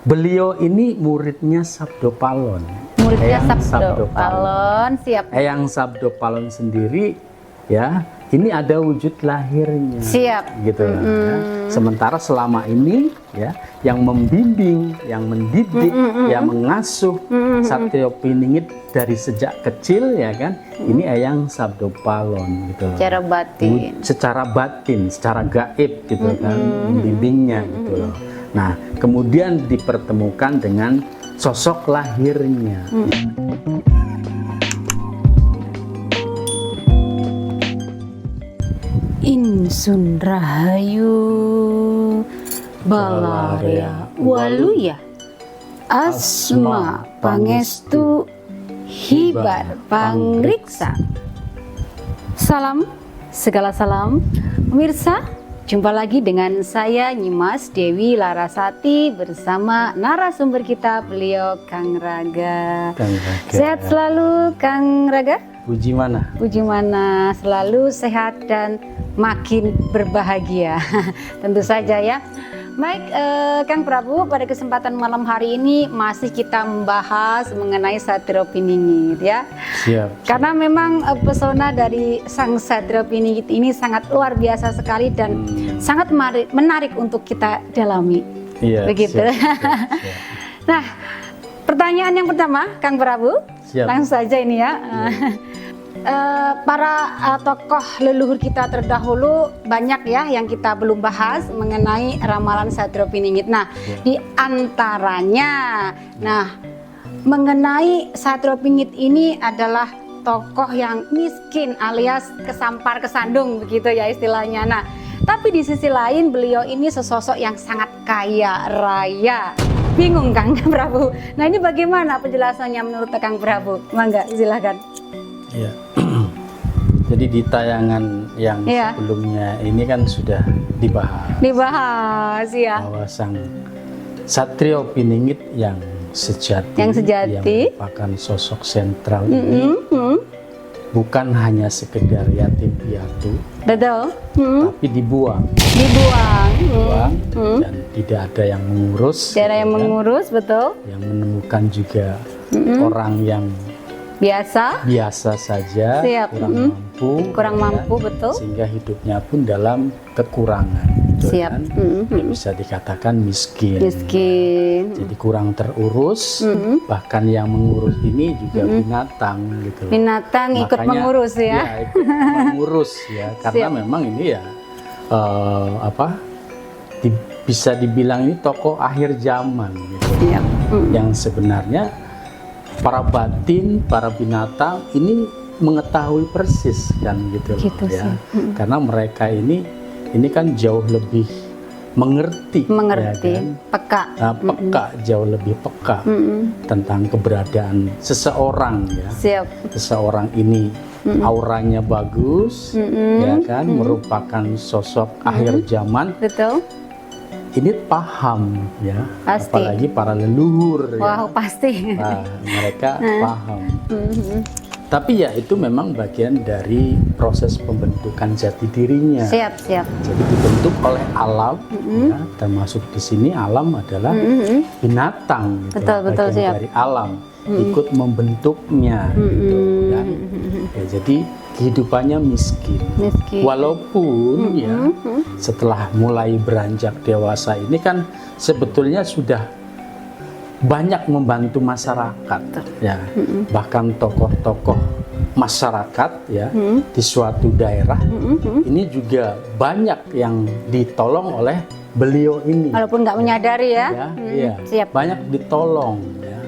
Beliau ini muridnya Sabdo Palon. Muridnya Eyang Sabdo Palon, siap. Eyang Sabdo Palon sendiri, ya, ini ada wujud lahirnya. Siap. Gitu. Ya. Sementara selama ini, ya, yang membimbing, yang mendidik, yang mengasuh Satrio Piningit dari sejak kecil, ya kan, ini Eyang Sabdo Palon, gitu. Secara batin. Secara batin, secara gaib, gitu kan, membimbingnya, gitu loh. Nah, kemudian dipertemukan dengan sosok lahirnya. Insun Rahayu Balaria Waluya Asma Pangestu Hibar Pangriksa. Salam, segala salam pemirsa. Jumpa lagi dengan saya Nyimas Dewi Larasati bersama narasumber kita, beliau Kang Raga. Sehat selalu Kang Raga? Puji mana? Puji mana, selalu sehat dan makin berbahagia. Tentu saja ya. Baik, Kang Prabu, pada kesempatan malam hari ini masih kita membahas mengenai Satrio Piningit ya. Siap. Karena memang pesona dari Sang Satrio Piningit ini sangat luar biasa sekali dan sangat menarik untuk kita dalami. Iya. Begitu. Siap, siap. Nah, pertanyaan yang pertama, Kang Prabu, Siap. langsung saja ini ya. Para tokoh leluhur kita terdahulu banyak ya yang kita belum bahas mengenai ramalan Satrio Piningit. Nah, di antaranya, mengenai Satrio Piningit ini adalah tokoh yang miskin alias kesampar kesandung begitu ya istilahnya. Nah, tapi di sisi lain beliau ini sesosok yang sangat kaya raya. Bingung Kang Prabu. Nah, ini bagaimana penjelasannya menurut Kang Prabu? Mangga, silakan. Ya. Jadi di tayangan yang sebelumnya ini kan sudah dibahas ya bahwa Sang Satrio Piningit yang sejati, yang merupakan sosok sentral ini bukan hanya sekedar yatim piatu, betul, tapi dibuang, dan tidak ada yang mengurus, betul, yang menemukan juga orang yang biasa saja, kurang mampu, betul, sehingga hidupnya pun dalam kekurangan, kan? Bisa dikatakan miskin. Jadi kurang terurus, bahkan yang mengurus ini juga binatang, gitu. Binatang ikut mengurus ya? Ikut mengurus ya, karena memang ini ya bisa dibilang ini tokoh akhir zaman, gitu. Yang sebenarnya para batin, para binatang ini mengetahui persis kan gitu ya. Karena mereka ini kan jauh lebih mengerti ya kan? Peka, jauh lebih peka tentang keberadaan seseorang ya. Seseorang ini auranya bagus ya kan, merupakan sosok akhir zaman. Betul. Ini paham ya, pasti. Apalagi para leluhur. Wow, ya. Pasti. Nah, mereka paham. Tapi ya itu memang bagian dari proses pembentukan jati dirinya. Siap. Jadi dibentuk oleh alam, ya, termasuk di sini alam adalah binatang, gitu, betul, bagian dari alam, ikut membentuknya. Gitu, ya. Jadi kehidupannya miskin. Walaupun ya setelah mulai beranjak dewasa ini kan sebetulnya sudah banyak membantu masyarakat ya. Bahkan tokoh-tokoh masyarakat ya di suatu daerah ini juga banyak yang ditolong oleh beliau ini. Walaupun nggak menyadari ya. Siap. Banyak ditolong ya.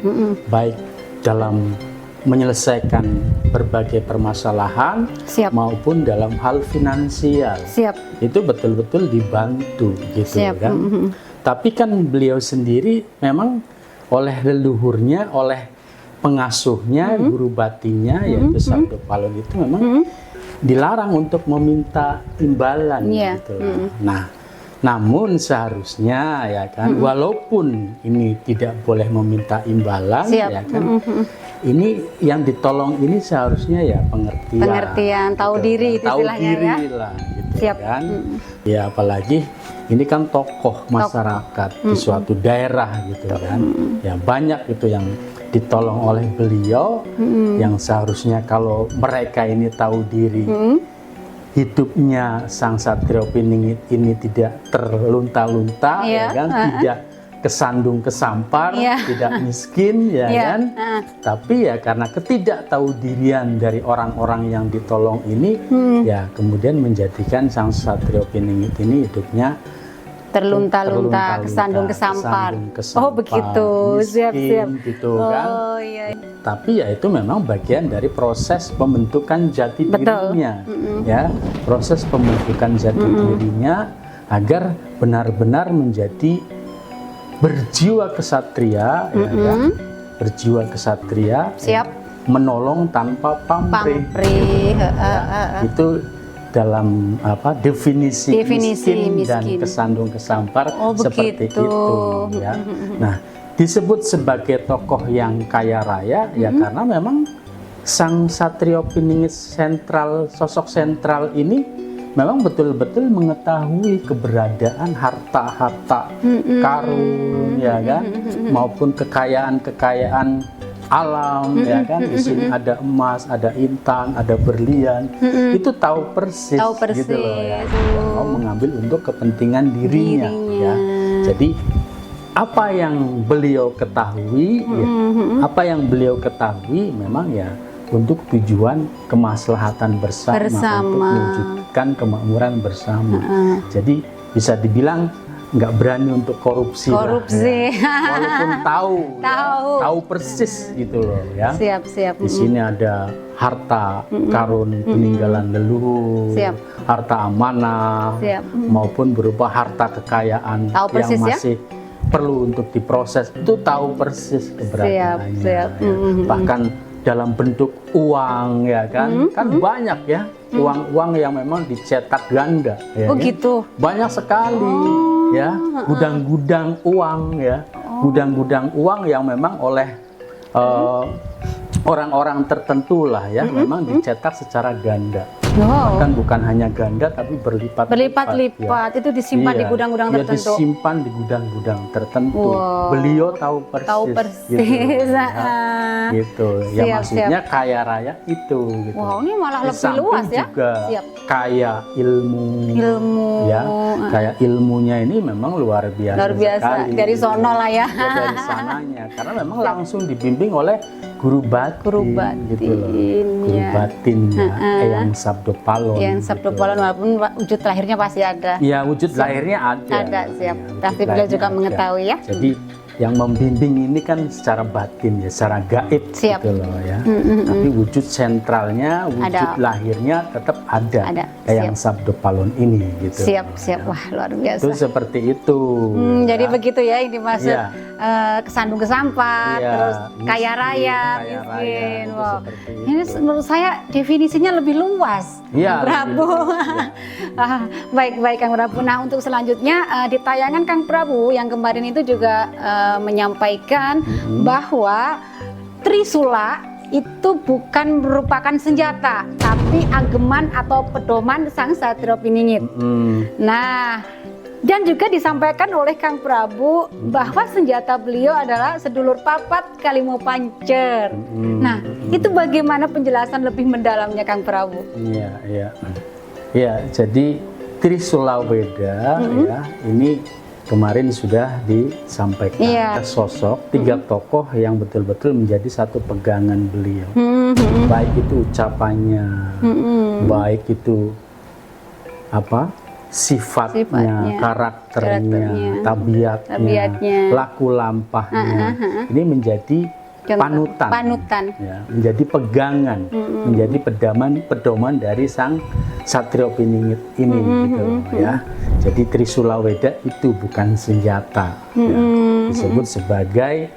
Baik dalam menyelesaikan berbagai permasalahan maupun dalam hal finansial. Itu betul-betul dibantu gitu kan. Tapi kan beliau sendiri memang oleh leluhurnya, oleh pengasuhnya, guru batinnya yaitu Sabdo Palon itu memang dilarang untuk meminta imbalan gitu lah. Nah, namun seharusnya ya kan, walaupun ini tidak boleh meminta imbalan ya kan, ini yang ditolong ini seharusnya ya pengertian, tahu diri, tahu diri ya. lah gitu. siap. kan. Ya apalagi ini kan tokoh masyarakat di suatu daerah gitu kan. Ya banyak itu yang ditolong oleh beliau, yang seharusnya kalau mereka ini tahu diri, hidupnya Sang Satrio Piningit ini tidak terlunta-lunta, ya kan, tidak kesandung kesampar, tidak miskin, ya kan. Tapi ya karena ketidaktaudirian dari orang-orang yang ditolong ini, ya kemudian menjadikan Sang Satrio Piningit ini hidupnya terlunta-lunta, kesandung kesampar. Oh begitu, miskin, siap-siap. Gitu kan. Oh iya. Tapi ya itu memang bagian dari proses pembentukan jati dirinya, ya, proses pembentukan jati dirinya agar benar-benar menjadi berjiwa kesatria, ya kan? Berjiwa kesatria, siap, menolong tanpa pamrih. Itu dalam definisi miskin dan kesandung kesampar, seperti itu, ya. Nah, disebut sebagai tokoh yang kaya raya ya karena memang Sang Satrio Piningit sosok sentral ini memang betul-betul mengetahui keberadaan harta-harta karun, ya kan, maupun kekayaan alam, ya kan. Di sini ada emas, ada intan, ada berlian, itu tahu persis gitu loh, ya. Mau mengambil untuk kepentingan dirinya. Ya. Jadi apa yang beliau ketahui, apa yang beliau ketahui memang ya untuk tujuan kemaslahatan bersama. Untuk mewujudkan kemakmuran bersama. Jadi bisa dibilang nggak berani untuk korupsi. Lah, ya. Walaupun tahu persis gitu loh, ya. Siap. Di sini ada harta karun peninggalan leluhur, harta amanah, maupun berupa harta kekayaan yang masih perlu untuk diproses, itu tahu persis keberadaannya. Ya. Bahkan dalam bentuk uang, ya kan, kan banyak ya uang-uang yang memang dicetak ganda. Ya, gitu. Banyak sekali. Ya, gudang-gudang uang, ya, gudang-gudang uang yang memang oleh orang-orang tertentu lah, ya, memang dicetak secara ganda. Bahkan bukan hanya ganda tapi berlipat-lipat, ya. Itu disimpan di gudang-gudang tertentu. Disimpan di gudang-gudang tertentu. Beliau tahu persis. Gitu, ya. Gitu. Ya maksudnya kaya raya itu. Gitu. Wow, ini malah lebih luas ya. Juga kaya ilmu. Ya, kaya ilmunya ini memang luar biasa. Luar biasa sekali. Dari sono lah ya. Dari sananya, karena memang langsung dibimbing oleh guru batin, gitu loh. Guru batin, ya. Eyang Sabdopalon. Eyang Sabdopalon, walaupun wujud lahirnya pasti ada. Ya, wujud lahirnya ada. Ada, siap. Tapi beliau juga mengetahui, ya. Jadi yang membimbing ini kan secara batin, ya, secara gaib, gitu loh, ya. Tapi wujud sentralnya, wujud lahirnya tetap ada. Eyang Sabdopalon ini, gitu. Siap. Wah, luar biasa. Itu seperti itu. Jadi begitu ya yang dimaksud. Kesandung kesampar, terus kaya raya, miskin. Wow. Ini menurut saya definisinya lebih luas, Prabu. Baik Kang Prabu. Nah, untuk selanjutnya di tayangan Kang Prabu yang kemarin itu juga menyampaikan bahwa Trisula itu bukan merupakan senjata, tapi ageman atau pedoman Sang Satrio Piningit. Nah, dan juga disampaikan oleh Kang Prabu bahwa senjata beliau adalah sedulur papat Kalimo Pancer. Nah, itu bagaimana penjelasan lebih mendalamnya Kang Prabu? Iya, jadi Trisula Weda, ya, ini kemarin sudah disampaikan sosok 3 tokoh yang betul-betul menjadi satu pegangan beliau. Baik itu ucapannya, baik itu sifatnya, karakternya, tabiatnya, laku lampahnya, ini menjadi panutan, ya, menjadi pegangan, menjadi pedoman dari Sang Satrio Piningit ini, gitu loh, ya. Jadi Trisula Weda itu bukan senjata, ya, disebut sebagai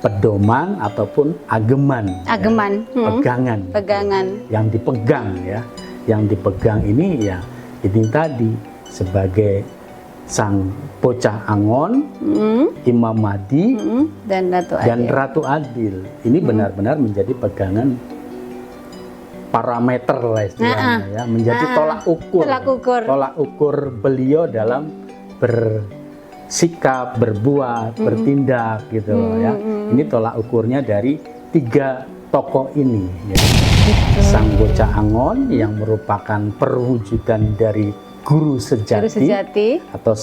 pedoman ataupun ageman, pegangan yang dipegang, ya, yang dipegang ini, ya, ini tadi sebagai Sang Bocah Angon, Imam Mahdi, dan Ratu Adil. Ini benar-benar menjadi pegangan parameter lah istilahnya ya, menjadi tolak ukur beliau dalam bersikap, berbuat, bertindak gitu loh ya. Ini tolak ukurnya dari 3 tokoh ini ya. Sang Bocah Angon yang merupakan perwujudan dari guru sejati atau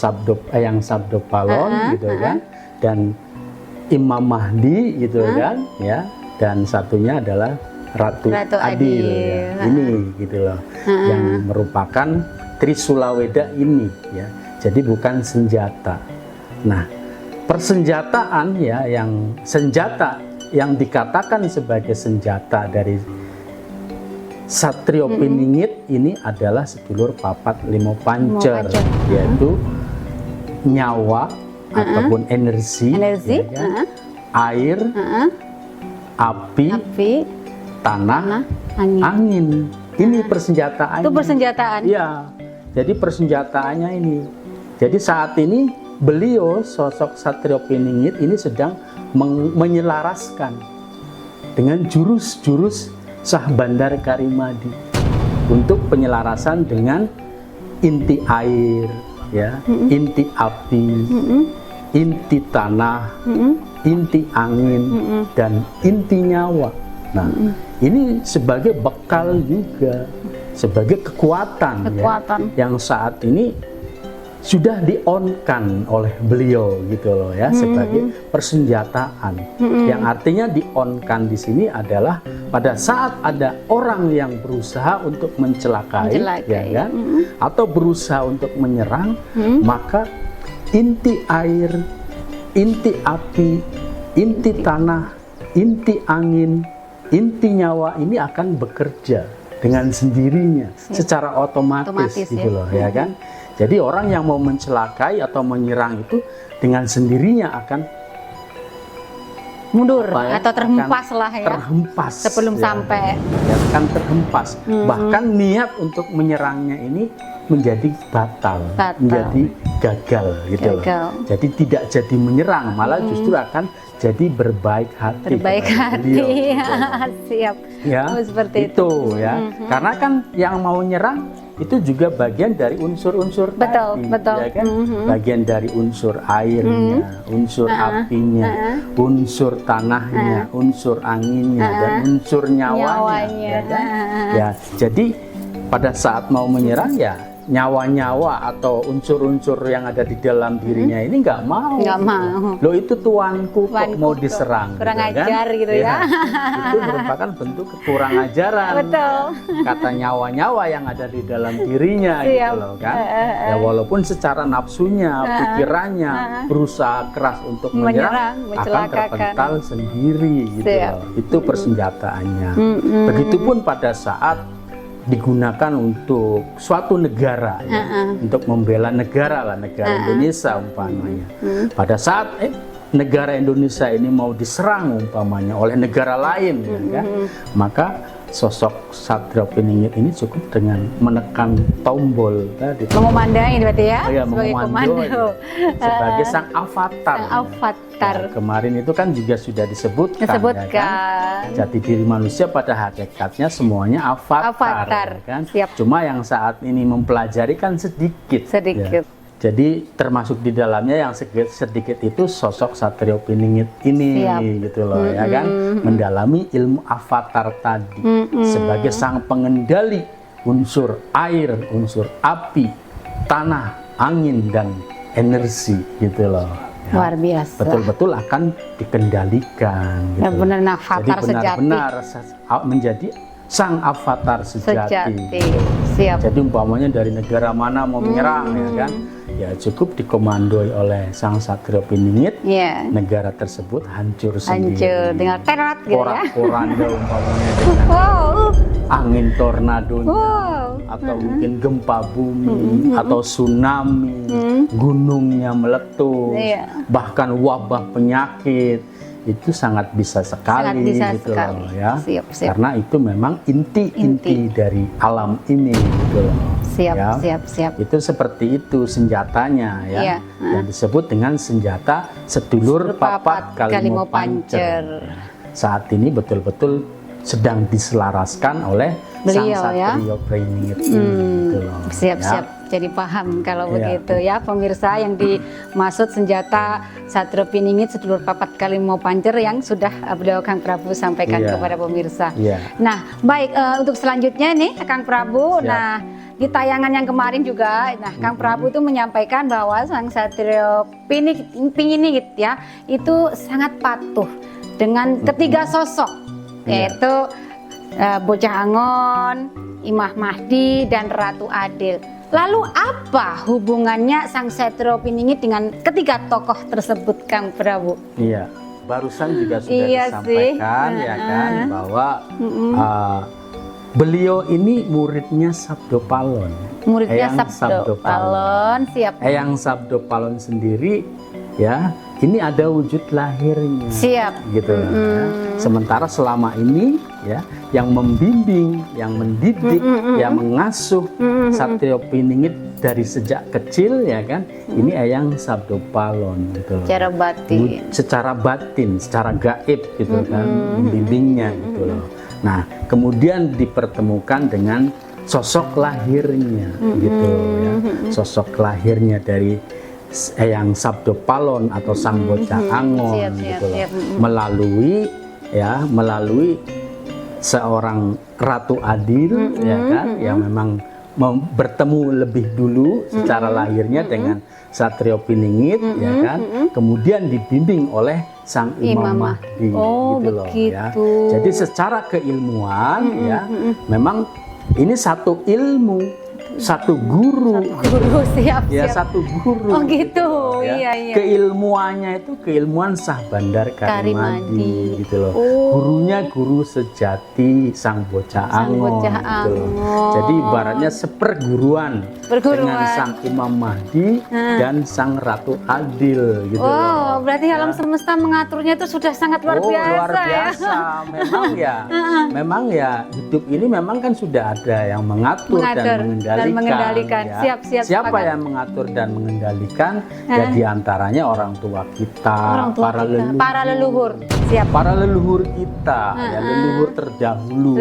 yang Sabdo Palon gitu kan, dan Imam Mahdi gitu kan ya, dan satunya adalah Ratu Adil ya. Ini gitu loh, yang merupakan Trisulaweda ini ya. Jadi bukan senjata. Nah, persenjataan ya, yang senjata yang dikatakan sebagai senjata dari Satrio Piningit ini adalah sedulur papat Limo Pancer, yaitu nyawa ataupun energi ya kan? Air, api, tanah, angin. Ini persenjataan. Itu persenjataan. Iya. Jadi persenjataannya ini. Jadi saat ini beliau, sosok Satrio Piningit ini sedang menyelaraskan dengan jurus-jurus Sah Bandar Karimadi untuk penyelarasan dengan inti air, ya, inti api, inti tanah, inti angin, dan inti nyawa. Nah, ini sebagai bekal juga, sebagai kekuatan. Ya, yang saat ini sudah di-on-kan oleh beliau gitu loh ya, sebagai persenjataan. Yang artinya di-on-kan di sini adalah pada saat ada orang yang berusaha untuk mencelakai. Ya kan? Atau berusaha untuk menyerang, maka inti air, inti api, inti tanah, inti angin, inti nyawa ini akan bekerja dengan sendirinya, secara otomatis gitu loh ya kan. Jadi orang yang mau mencelakai atau menyerang itu dengan sendirinya akan mundur atau terhempas lah ya. Terhempas sebelum sampai. Ya, akan terhempas. Bahkan niat untuk menyerangnya ini menjadi batal. Menjadi gagal gitu loh. Jadi tidak jadi menyerang, malah justru akan jadi berbaik hati. Berbaik hati. Siap. Ya, seperti itu ya. Karena kan yang mau nyerang itu juga bagian dari unsur-unsur tadi, ya kan? Bagian dari unsur airnya, unsur apinya, unsur tanahnya, unsur anginnya, dan unsur nyawanya. Ya, kan? Ya, jadi pada saat mau menyerang ya nyawa-nyawa atau unsur-unsur yang ada di dalam dirinya ini nggak mau. Loh, itu tuanku kok mau diserang. Kurang ajar gitu ya. Itu merupakan bentuk kekurang ajaran. Kata nyawa-nyawa yang ada di dalam dirinya gitu loh kan. Ya walaupun secara nafsunya, pikirannya berusaha keras untuk menyerang, akan terpental sendiri gitu loh. Itu persenjataannya. Begitupun pada saat digunakan untuk suatu negara ya, untuk membela negara lah, negara Indonesia umpamanya. Pada saat negara Indonesia ini mau diserang umpamanya oleh negara lain ya, kan? Maka sosok Satrio Piningit ini cukup dengan menekan tombol tadi. Mengomandai berarti ya? Oh, ya, sebagai komando. Sebagai sang avatar. Ya, kemarin itu kan juga sudah disebutkan. Ya, kan? Jati diri manusia pada hakikatnya semuanya avatar. Kan? Cuma yang saat ini mempelajari kan sedikit. Ya. Jadi termasuk di dalamnya yang sedikit itu sosok Satrio Piningit ini gitu loh ya kan, mendalami ilmu avatar tadi sebagai sang pengendali unsur air, unsur api, tanah, angin, dan energi gitu loh ya. Luar biasa. Betul-betul akan dikendalikan gitu. Benar, avatar jadi benar-benar menjadi sang avatar sejati. Jadi umpamanya dari negara mana mau menyerang ya kan, ya cukup dikomandoi oleh sang Satrio Piningit, negara tersebut hancur sendiri. Dengan terat gitu ya. Porak-poranda umpamanya dengan angin tornadonya, atau mungkin gempa bumi, atau tsunami, gunungnya meletus, bahkan wabah penyakit. Itu sangat bisa sekali gitu loh ya. Karena itu memang inti dari alam ini gitu loh. Siap. Itu seperti itu senjatanya ya. Yang disebut dengan senjata sedulur papat Kalimo Pancer. Saat ini betul-betul sedang diselaraskan oleh beliau Sang ya. Satrio Piningit gitu loh. Siap-siap. Ya. Jadi paham kalau begitu ya pemirsa, yang dimaksud senjata Satrio Piningit sedulur papat kali mau pancer yang sudah beliau Kang Prabu sampaikan kepada pemirsa. Nah, baik, untuk selanjutnya nih Kang Prabu. Nah, di tayangan yang kemarin juga, nah Kang Prabu itu menyampaikan bahwa Sang Satrio Piningit ya itu sangat patuh dengan ketiga sosok, yaitu Bocah Angon, Imah Mahdi, dan Ratu Adil. Lalu apa hubungannya Sang Satrio Piningit dengan ketiga tokoh tersebut, Kang Prabu? Iya, barusan juga sudah disampaikan ya kan bahwa beliau ini muridnya Sabdo Palon. Muridnya Sabdo Palon, siap. Eyang Sabdo Palon sendiri ya, ini ada wujud lahirnya. Siap. Gitu ya. Sementara selama ini ya yang membimbing, yang mendidik, yang mengasuh Satrio Piningit dari sejak kecil ya kan, ini Eyang Sabdo Palon gitu loh. Secara batin. Secara batin, secara gaib gitu kan, membimbingnya gitu loh. Nah, kemudian dipertemukan dengan sosok lahirnya gitu ya. Sosok lahirnya dari Eyang Sabdo Palon atau Sang Bocah Angon gitu loh. Melalui seorang Ratu Adil ya kan, yang memang bertemu lebih dulu secara lahirnya dengan Satrio Piningit ya kan, kemudian dibimbing oleh Sang Imam Mahdi gitu loh ya. Jadi secara keilmuan ya memang ini satu ilmu, satu guru, siap. Satu guru. Oh gitu, ya. iya. Keilmuannya itu keilmuan Sah Bandar Karimadi gitu loh. Gurunya guru sejati Sang Bocah Angon gitu loh. Jadi ibaratnya seperguruan dengan Sang Imam Mahdi dan Sang Ratu Adil gitu loh. Berarti alam semesta mengaturnya itu sudah sangat luar biasa. Luar biasa. Memang ya hidup ini memang kan sudah ada yang mengatur dan mengendalikan. Ya. Siapa yang mengatur dan mengendalikan? Ya diantaranya orang tua kita, para leluhur. Siap. Para leluhur kita, ya leluhur terdahulu.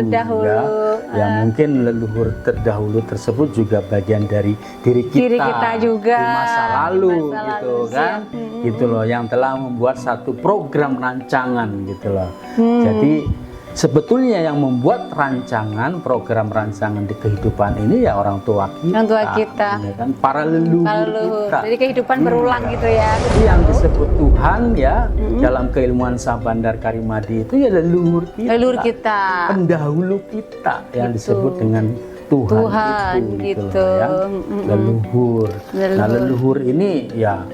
Ya mungkin leluhur terdahulu tersebut juga bagian dari diri kita juga di masa lalu gitu kan. Gitu loh, yang telah membuat satu program rancangan gitu loh. Jadi sebetulnya yang membuat program rancangan di kehidupan ini ya orang tua kita. Ya kan? Para leluhur kita. Jadi kehidupan berulang gitu ya. Jadi yang disebut Tuhan ya dalam keilmuan Sah Bandar Karimadi itu ya leluhur kita. Pendahulu kita yang disebut dengan Tuhan itu gitu. Ya. Leluhur. Nah, leluhur ini ya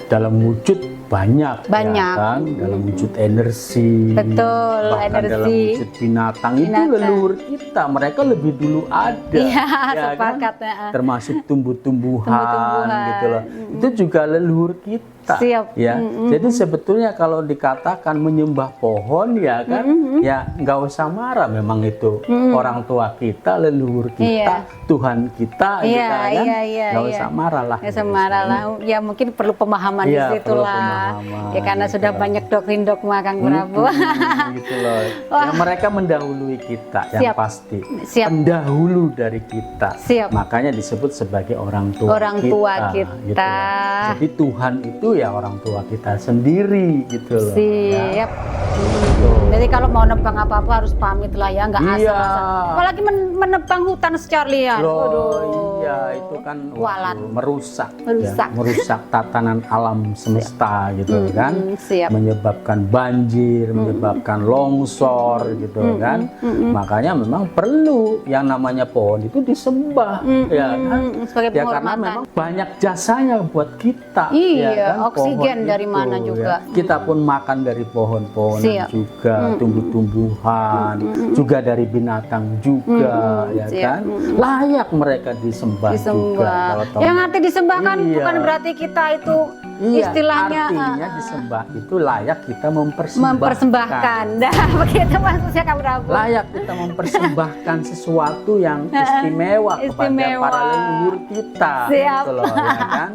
dalam wujud banyak. Ya kan, dalam wujud energi, bahkan dalam wujud binatang itu leluhur kita, mereka lebih dulu ada, sepakat, kan? Termasuk tumbuh-tumbuhan gitu loh, itu juga leluhur kita. Siap. Ya, jadi sebetulnya kalau dikatakan menyembah pohon ya kan, ya nggak usah marah, memang itu orang tua kita, leluhur kita, Tuhan kita, kan, nggak usah marah lah. Nggak usah marah lah, ya mungkin perlu pemahaman di situ lah. Ya karena sudah banyak doktrin dogma Kang Prabu. Gitu loh. Ya, mereka mendahului kita yang pasti. Pendahulu dari kita. Makanya disebut sebagai orang tua kita. Gitu loh. Jadi Tuhan itu ya orang tua kita sendiri gitu loh. Siap. Jadi kalau mau nebang apa-apa harus pamit lah ya, nggak asal-asal. Apalagi menebang hutan secara liar. Iya, itu kan merusak tatanan alam semesta gitu kan. Menyebabkan banjir, menyebabkan longsor gitu kan. Makanya memang perlu yang namanya pohon itu disembah ya kan. Ya karena memang banyak jasanya buat kita. Iya, kan? Oksigen dari mana juga. Ya. Kita pun makan dari pohon-pohonan juga, tumbuh-tumbuhan, juga dari binatang juga, ya kan. Layak mereka disembah. Juga. Yang arti disembah kan bukan berarti kita itu istilahnya. Artinya disembah itu layak kita mempersembahkan. Nah, begitu maksudnya Kang Prabu. Layak kita mempersembahkan sesuatu yang istimewa kepada para leluhur kita. Gitu loh, ya kan.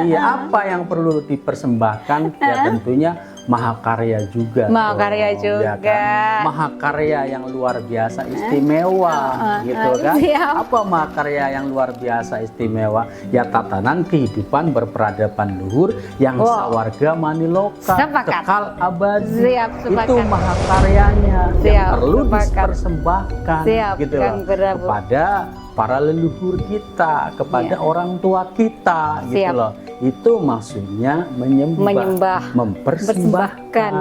Iya, apa yang perlu dipersembahkan? Ya tentunya mahakarya juga. Mahakarya dong, juga. ya kan? Mahakarya yang luar biasa istimewa, gitu kan? Siap. Apa mahakarya yang luar biasa istimewa? Ya tatanan kehidupan berperadaban luhur yang sawarga maniloka, kekal abadi. Siap, itu mahakaryanya yang perlu dipersembahkan, gitu loh, Prabu, kepada para leluhur kita, kepada orang tua kita, gitu loh. Itu maksudnya menyembah, mempersembahkan,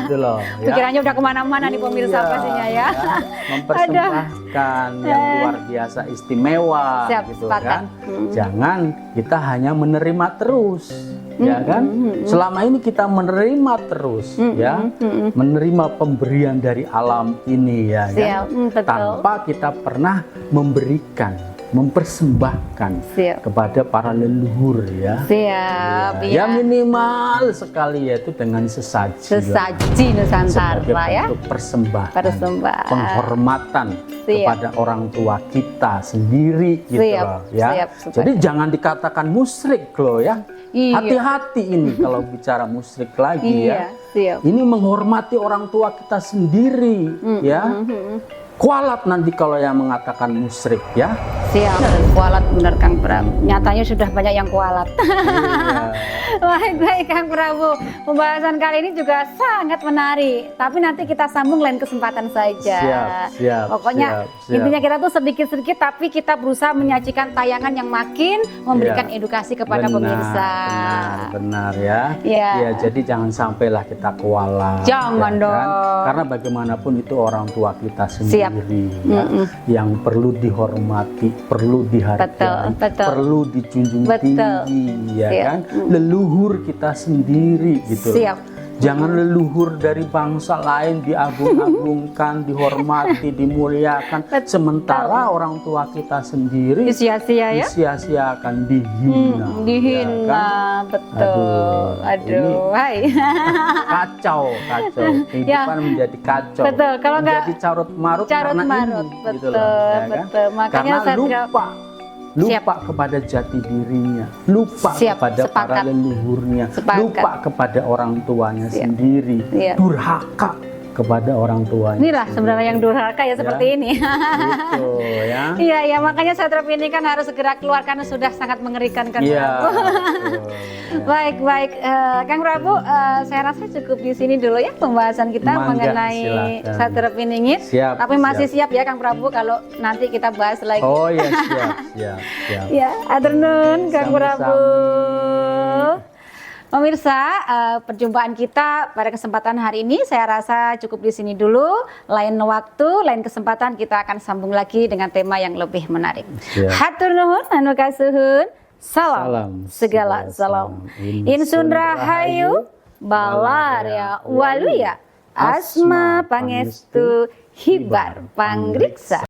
gitu loh. Ya. Pikirannya udah kemana-mana nih pemirsa pastinya ya. Mempersembahkan yang luar biasa istimewa, gitu kan. Jangan kita hanya menerima terus, ya kan. Selama ini kita menerima terus, ya, menerima pemberian dari alam ini, ya kan. Tanpa kita pernah memberikan, mempersembahkan kepada para leluhur, ya. Ya minimal sekali, yaitu dengan sesaji Nusantara, ya, untuk persembahan, penghormatan kepada orang tua kita sendiri, gitu loh, ya. Jadi jangan dikatakan musyrik loh, ya. Hati-hati ini kalau bicara musyrik lagi, ya. Ini menghormati orang tua kita sendiri, ya. Kualat nanti kalau yang mengatakan musyrik, ya. Kualat benar Kang Prabu. Nyatanya sudah banyak yang kualat. Baik Kang Prabu. Pembahasan kali ini juga sangat menarik. Tapi nanti kita sambung lain kesempatan saja. Pokoknya intinya kita tuh sedikit-sedikit, tapi kita berusaha menyajikan tayangan yang makin memberikan edukasi kepada pemirsa. Benar ya. Ya, jadi jangan sampailah kita kualat. Jangan dong. Kan? Karena bagaimanapun itu orang tua kita sendiri, ya, yang perlu dihormati, perlu dihargai, perlu dijunjung tinggi, ya kan? Leluhur kita sendiri, gitu. Jangan leluhur dari bangsa lain diagung-agungkan, dihormati, dimuliakan, sementara orang tua kita sendiri disia-siakan, dihina. Ya kan? Betul. Aduh, hai. Kacau. Kehidupan menjadi kacau. Betul. Kalau menjadi carut-marut karena ini, gitu loh, ya kan? Makanya karena lupa kepada jati dirinya, lupa kepada para leluhurnya, lupa kepada orang tuanya sendiri, durhaka kepada orang tuanya. Inilah sebenarnya yang durhaka, ya, seperti ini. Gitu, ya. Iya, makanya Satrap ini kan harus segera keluar karena sudah sangat mengerikan kan. Baik, Kang Prabu, saya rasa cukup di sini dulu ya pembahasan kita mengenai Satrap Iningit. Tapi masih siap ya Kang Prabu kalau nanti kita bahas lagi. Oh ya, siap. Ya, atur nuhun Kang Prabu. Pemirsa, perjumpaan kita pada kesempatan hari ini saya rasa cukup di sini dulu. Lain waktu, lain kesempatan kita akan sambung lagi dengan tema yang lebih menarik. Hatur nuhun anu kasuhun. Salam segala salam. Insun rahayu balarya waluya asma pangestu hibar pangriksa.